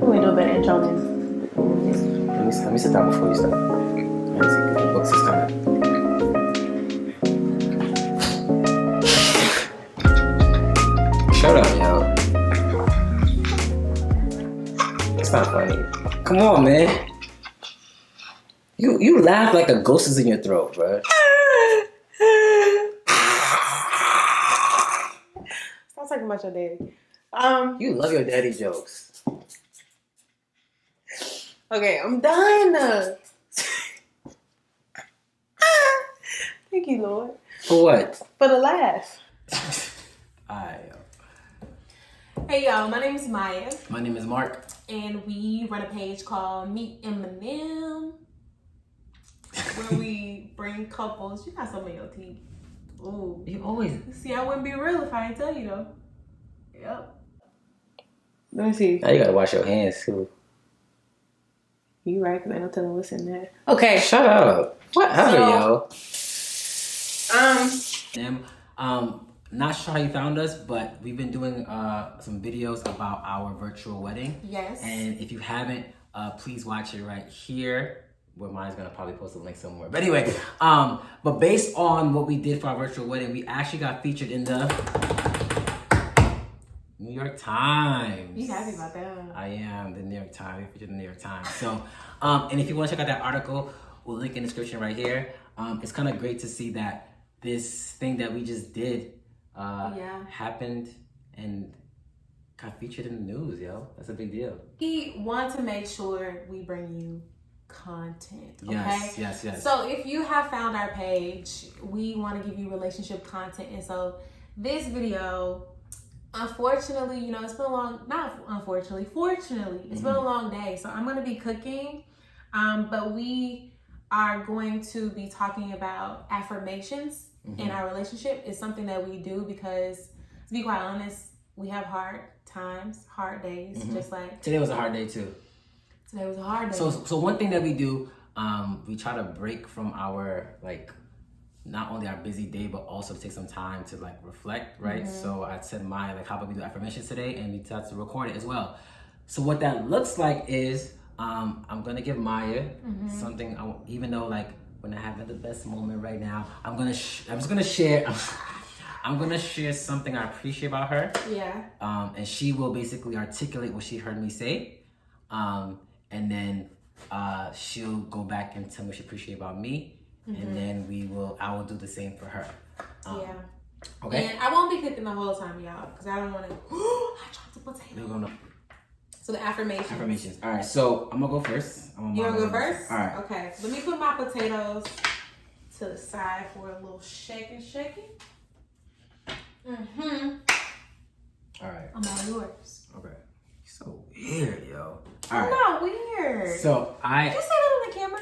We do a better intro than. Let me sit down before you start. Let me see, 'cause the books is kind of. Shut up, yo. It's not funny. Come on, man. You laugh like a ghost is in your throat, bro. Stop talking about your daddy. You love your daddy jokes. Okay, I'm done. Thank you, Lord. For what? For the laugh. Hey y'all, my name is Maya. My name is Mark. And we run a page called Meet Eminem, where we bring couples. You got some in your teeth. Ooh. You always. See, I wouldn't be real if I didn't tell you though. Yep. Let me see. Now you gotta wash your hands too. You right, because I don't tell them what's in there. Okay. Shut up. Whatever, yo. Not sure how you found us, but we've been doing some videos about our virtual wedding. Yes. And if you haven't, please watch it right here. Where mine's gonna probably post a link somewhere. But anyway, but based on what we did for our virtual wedding, we actually got featured in the New York Times. You happy about that? I am. The New York Times. We featured in the New York Times. So, and if you want to check out that article, we'll link in the description right here. It's kind of great to see that this thing that we just did happened and got featured in the news, yo. That's a big deal. We want to make sure we bring you content, okay? Yes. So if you have found our page, we want to give you relationship content. And so this video, unfortunately, you know, it's been a long, not unfortunately, fortunately, it's been a long day. So I'm going to be cooking, but we are going to be talking about affirmations in our relationship. Is something that we do because, to be quite honest, we have hard times, hard days, just like today was a hard day too. Today was a hard day. So one thing that we do, we try to break from our, like, not only our busy day, but also take some time to like reflect, right? So I said Maya, like, how about we do affirmations today? And we decided to record it as well. So what that looks like is, I'm gonna give Maya something, even though like we're not having the best moment right now, I'm just gonna share, I'm gonna share something I appreciate about her. Yeah. And she will basically articulate what she heard me say. And then she'll go back and tell me what she appreciates about me. And then I will do the same for her. Yeah. Okay. And I won't be cooking the whole time, y'all, because I don't want to. I dropped the potato. So the affirmations. Affirmations. All right. So I'm gonna go first. You wanna go first? All right. Okay. Let me put my potatoes to the side for a little shaking. All right. I'm all yours. Okay. You're so weird, yo. I'm not weird. So Just say that on the camera.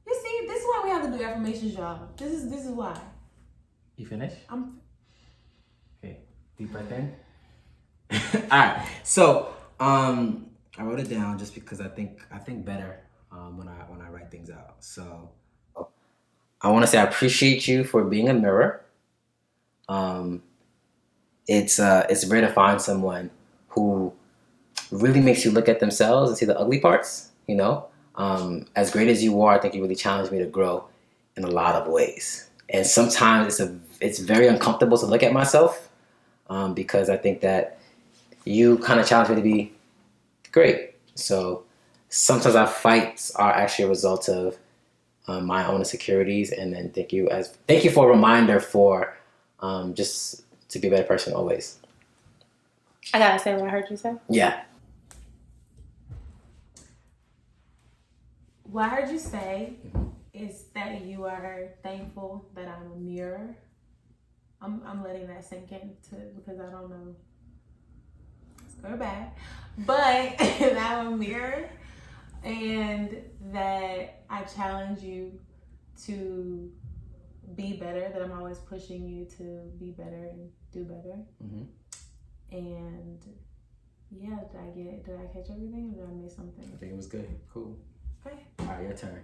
You see, this is why we have to do affirmations, y'all. This is why. You finished? I'm. Okay. Deep breath in. All right. So I wrote it down just because I think better when I write things out. So I want to say I appreciate you for being a mirror. It's rare to find someone who really makes you look at themselves and see the ugly parts, you know. As great as you are, I think you really challenged me to grow in a lot of ways. And sometimes it's very uncomfortable to look at myself because I think that you kind of challenged me to be great. So sometimes our fights are actually a result of my own insecurities. And then thank you for a reminder for just to be a better person always. I gotta say what I heard you say. Yeah. What I heard you say is that you are thankful that I'm a mirror. I'm letting that sink in because I don't know. It's good or bad. But that I'm a mirror and that I challenge you to be better, that I'm always pushing you to be better and do better. And yeah, did I catch everything or did I miss something? I think it was good. Cool. Okay. All right, your turn.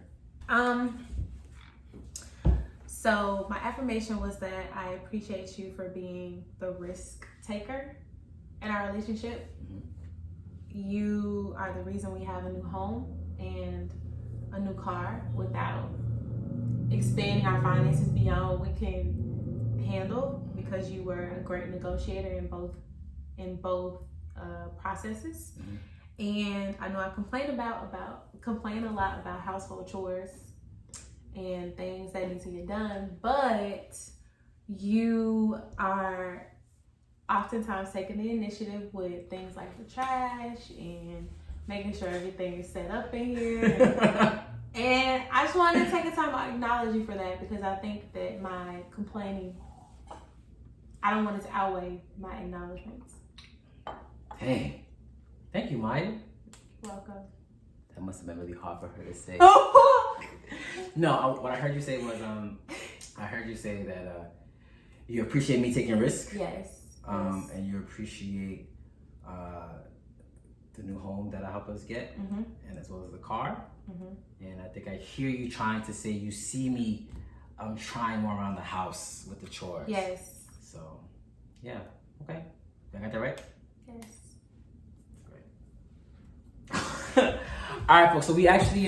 So my affirmation was that I appreciate you for being the risk taker in our relationship. You you are the reason we have a new home and a new car without expanding our finances beyond what we can handle, because you were a great negotiator in both processes. And I know I complain a lot about household chores and things that need to get done, but you are oftentimes taking the initiative with things like the trash and making sure everything is set up in here. And I just wanted to take a time to acknowledge you for that, because I think that my complaining, I don't want it to outweigh my acknowledgments. Hey, thank you, Maya. Welcome. That must have been really hard for her to say. What I heard you say was, I heard you say that you appreciate me taking risks. Yes. And you appreciate the new home that I help us get, and as well as the car. And I think I hear you trying to say you see me trying more around the house with the chores. Yes. So, yeah. Okay. Did I get that right? Yes. Great. All right, folks. So we actually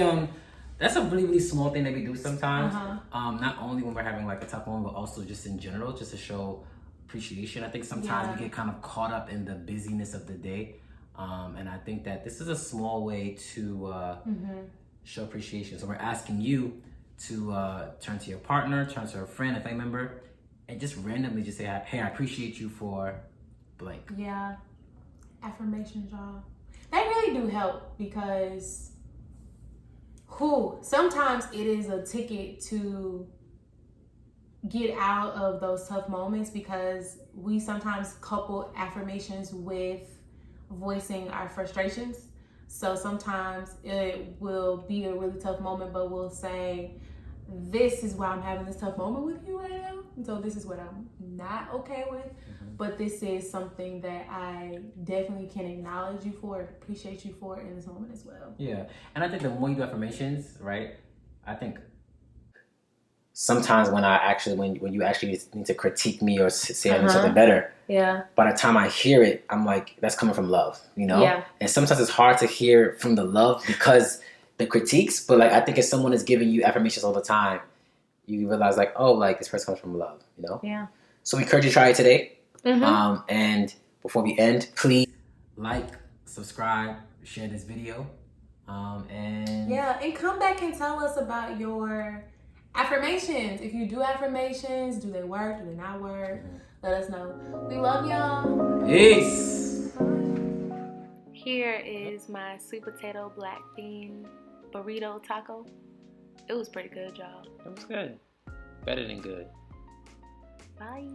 that's a really, really small thing that we do sometimes. Not only when we're having like a tough moment, but also just in general, just to show appreciation. I think sometimes we get kind of caught up in the busyness of the day. And I think that this is a small way to show appreciation. So we're asking you to turn to your partner, turn to a friend, a family member, and just randomly just say, hey, I appreciate you for blank. Yeah. Affirmations, y'all. They really do help, because sometimes it is a ticket to get out of those tough moments, because we sometimes couple affirmations with voicing our frustrations. So sometimes it will be a really tough moment, but we'll say, this is why I'm having this tough moment with you right now. And so this is what I'm not okay with. But this is something that I definitely can acknowledge you for, appreciate you for in this moment as well. Yeah. And I think the more you do affirmations, right, I think sometimes when you actually need to critique me or say I do something better, by the time I hear it, I'm like, that's coming from love, you know? Yeah. And sometimes it's hard to hear from the love because the critiques, but like I think if someone is giving you affirmations all the time, you realize like, oh, like this person comes from love, you know? Yeah. So we encourage you to try it today. And before we end, please like, subscribe, share this video. And come back and tell us about your affirmations. If you do affirmations, do they work? Do they not work? Let us know. We love y'all. Peace. Here is my sweet potato black bean burrito taco. It was pretty good, y'all. It was good. Better than good. Bye.